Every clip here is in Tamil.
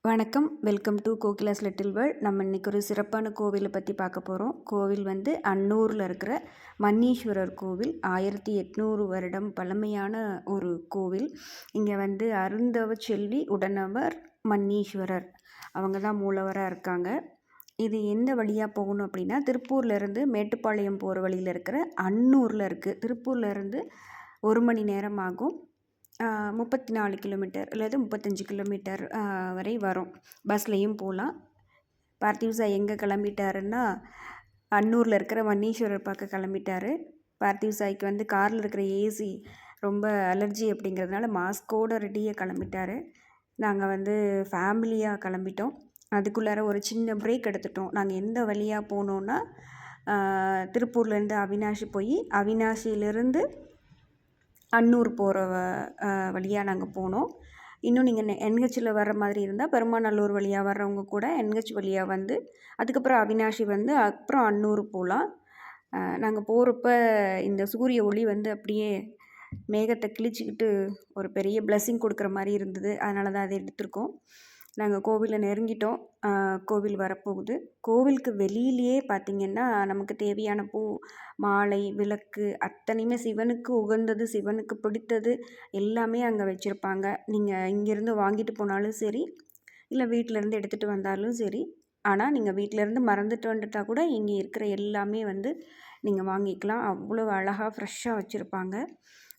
வணக்கம். Welcome to Kokila's little world. நம்ம இன்றைக்கி ஒரு சிறப்பான கோவிலை பற்றி பார்க்க போகிறோம். கோவில் வந்து அன்னூரில் இருக்கிற மன்னீஸ்வரர் கோவில். 1800 வருடம் பழமையான ஒரு கோவில். இங்கே வந்து அருந்தவ செல்வி உடனவர் மன்னீஸ்வரர் அவங்க தான் மூலவராக இருக்காங்க. இது எந்த வழியாக போகணும் அப்படின்னா, திருப்பூர்லேருந்து மேட்டுப்பாளையம் போகிற வழியில் இருக்கிற அன்னூரில் இருக்குது. திருப்பூர்லேருந்து 1 மணி நேரம் ஆகும். 34 கிலோமீட்டர் அல்லது 35 கிலோமீட்டர் வரை வரும். பஸ்லேயும் போகலாம். பார்த்திவ் சாய் எங்கே கிளம்பிட்டாருன்னா, அன்னூரில் இருக்கிற மன்னீஸ்வரர் பார்க்க கிளம்பிட்டாரு. பார்த்திவ் சாய்க்கு வந்து காரில் இருக்கிற ஏசி ரொம்ப அலர்ஜி அப்படிங்கிறதுனால மாஸ்கோடு ரெடியாக கிளம்பிட்டாரு. நாங்கள் வந்து ஃபேமிலியாக கிளம்பிட்டோம். அதுக்குள்ளார ஒரு சின்ன பிரேக் எடுத்துட்டோம். நாங்கள் எந்த வழியாக போனோன்னா, திருப்பூர்லேருந்து அவினாஷி போய் அவினாஷியிலேருந்து அன்னூர் போகிற வழியாக நாங்கள் போனோம். இன்னும் நீங்கள் என்ஹெச்சில் வர்ற மாதிரி இருந்தால் பெருமாநல்லூர் வழியாக வர்றவங்க கூட என்ஹெச் வழியாக வந்து அதுக்கப்புறம் அவினாஷி வந்து அப்புறம் அன்னூர் போகலாம். நாங்கள் போகிறப்ப இந்த சூரிய ஒளி வந்து அப்படியே மேகத்தை கிழிச்சிக்கிட்டு ஒரு பெரிய பிளெஸ்ஸிங் கொடுக்குற மாதிரி இருந்தது. அதனால தான் அதை எடுத்திருக்கோம். நாங்கள் கோவிலில் நெருங்கிட்டோம். கோவில் வரப்போகுது. கோவிலுக்கு வெளியிலேயே பார்த்திங்கன்னா நமக்கு தேவையான பூ, மாலை, விளக்கு அத்தனையுமே சிவனுக்கு உகந்தது, சிவனுக்கு பிடித்தது எல்லாமே அங்கே வச்சுருப்பாங்க. நீங்கள் இங்கேருந்து வாங்கிட்டு போனாலும் சரி, இல்லை வீட்டிலேருந்து எடுத்துகிட்டு வந்தாலும் சரி. ஆனால் நீங்கள் வீட்டிலேருந்து மறந்துட்டு வந்துட்டால் கூட இங்கே இருக்கிற எல்லாமே வந்து நீங்கள் வாங்கிக்கலாம். அவ்வளோ அழகாக ஃப்ரெஷ்ஷாக வச்சுருப்பாங்க.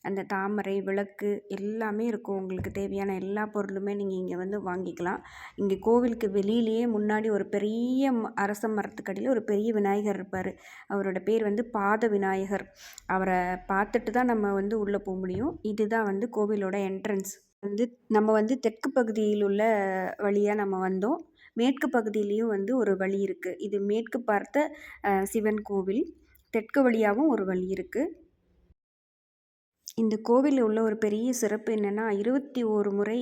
அந்த தாமரை, விளக்கு எல்லாமே இருக்கும். உங்களுக்கு தேவையான எல்லா பொருளுமே நீங்கள் இங்கே வந்து வாங்கிக்கலாம். இங்கே கோவிலுக்கு வெளியிலேயே முன்னாடி ஒரு பெரிய அரச மரத்துக்கடியில் ஒரு பெரிய விநாயகர் இருப்பார். அவரோட பேர் வந்து பாத விநாயகர். அவரை பார்த்துட்டு தான் நம்ம வந்து உள்ளே போக முடியும். இதுதான் வந்து கோவிலோட என்ட்ரன்ஸ். நம்ம வந்து தெற்கு பகுதியில் உள்ள வழியாக நம்ம வந்தோம். மேற்கு பகுதியிலையும் வந்து ஒரு வழி இருக்குது. இது மேற்கு பார்த்த சிவன் கோவில். தெற்கு வழியாகவும் ஒரு வழி இருக்குது. இந்த கோவிலில் உள்ள ஒரு பெரிய சிறப்பு என்னென்னா, 21 முறை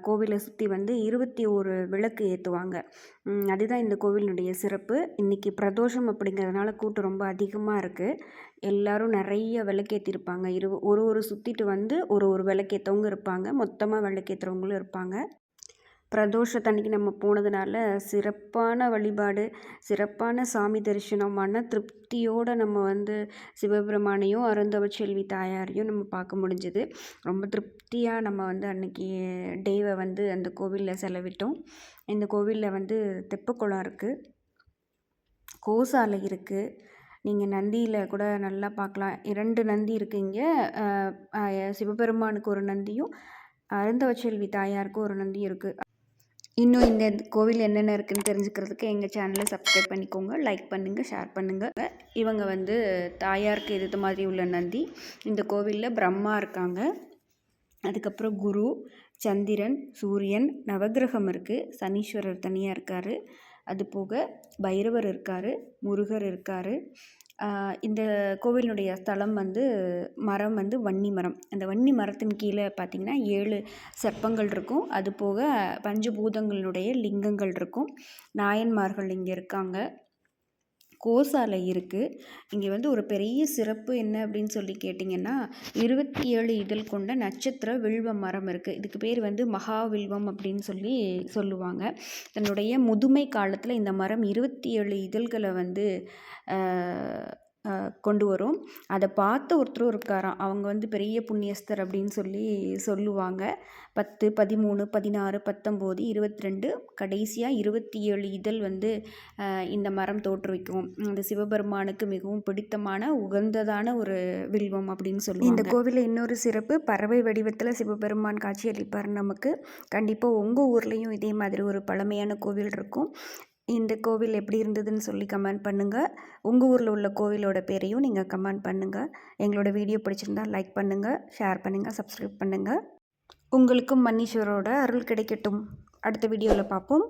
கோவிலை சுற்றி வந்து 21 விளக்கு ஏற்றுவாங்க. அதுதான் இந்த கோவிலினுடைய சிறப்பு. இன்றைக்கி பிரதோஷம் அப்படிங்கிறதுனால கூட்டம் ரொம்ப அதிகமாக இருக்குது. எல்லோரும் நிறைய விளக்கேற்றிருப்பாங்க. ஒரு சுற்றிட்டு வந்து ஒரு விளக்கேற்றவங்க இருப்பாங்க. மொத்தமாக விளக்கேற்றுறவங்களும் இருப்பாங்க. பிரதோஷத்தன்னைக்கு நம்ம போனதுனால சிறப்பான வழிபாடு, சிறப்பான சாமி தரிசனம், மன திருப்தியோடு நம்ம வந்து சிவபெருமானையும் அருந்தவ செல்வி தாயாரையும் நம்ம பார்க்க முடிஞ்சுது. ரொம்ப திருப்தியாக நம்ம வந்து அன்றைக்கி டேவை வந்து அந்த கோவிலில் செலவிட்டோம். இந்த கோவிலில் வந்து தெப்பக்குளம் இருக்குது, கோசாலை இருக்குது. நீங்கள் நந்தியில் கூட நல்லா பார்க்கலாம். 2 நந்தி இருக்குது இங்கே. சிவபெருமானுக்கு ஒரு நந்தியும், அருந்தவ செல்வி தாயாருக்கு ஒரு நந்தியும் இருக்குது. இன்னும் இந்த கோவில் என்னென்ன இருக்குதுன்னு தெரிஞ்சுக்கிறதுக்கு எங்கள் சேனலை சப்ஸ்கிரைப் பண்ணிக்கோங்க. லைக் பண்ணுங்கள், ஷேர் பண்ணுங்கள். இவங்க வந்து தாயாருக்கு எதிர்த்த மாதிரி உள்ள நந்தி. இந்த கோவிலில் பிரம்மா இருக்காங்க. அதுக்கப்புறம் குரு, சந்திரன், சூரியன், நவகிரகம் இருக்குது. சனீஸ்வரர் தனியாக இருக்கார். அது போக பைரவர் இருக்கார், முருகர் இருக்கார். இந்த கோவிலினுடைய ஸ்தலம் வந்து மரம் வந்து வன்னி மரம். அந்த வன்னி மரத்தின் கீழே பார்த்திங்கன்னா 7 சர்ப்பங்கள் இருக்கும். அது போக பஞ்சபூதங்களுடைய லிங்கங்கள் இருக்கும். நாயன்மார்கள் இங்கே இருக்காங்க. கோசாலை இருக்குது. இங்கே வந்து ஒரு பெரிய சிறப்பு என்ன அப்படின்னு சொல்லி கேட்டிங்கன்னா, 27 இதழ் கொண்ட நட்சத்திர வில்வ மரம் இருக்குது. இதுக்கு பேர் வந்து மகாவில்வம் அப்படின்னு சொல்லி சொல்லுவாங்க. தன்னுடைய முதுமை காலத்தில் இந்த மரம் 27 இதழ்களை வந்து கொண்டு வரும். அதை பார்த்த ஒருத்தரும் இருக்காராம். அவங்க வந்து பெரிய புண்ணியஸ்தர் அப்படின்னு சொல்லி சொல்லுவாங்க. 10, 13, 16, 19, 22 கடைசியாக 27 இதழ் வந்து இந்த மரம் தோற்றுவிக்கும். அந்த சிவபெருமானுக்கு மிகவும் பிடித்தமான உகந்ததான ஒரு வில்வம் அப்படின்னு சொல்லுவாங்க. இந்த கோவிலில் இன்னொரு சிறப்பு, பறவை வடிவத்தில் சிவபெருமான் காட்சியளிப்பார் நமக்கு. கண்டிப்பாக உங்கள் ஊர்லேயும் இதே மாதிரி ஒரு பழமையான கோவில் இருக்கும். இந்த கோவில் எப்படி இருந்ததுன்னு சொல்லி கமெண்ட் பண்ணுங்கள். உங்கள் ஊரில் உள்ள கோவிலோட பேரையும் நீங்கள் கமெண்ட் பண்ணுங்கள். எங்களோட வீடியோ பிடிச்சிருந்தால் லைக் பண்ணுங்கள், ஷேர் பண்ணுங்கள், சப்ஸ்கிரைப் பண்ணுங்கள். உங்களுக்கும் மன்னீஸ்வரோட அருள் கிடைக்கட்டும். அடுத்த வீடியோவில் பார்ப்போம்.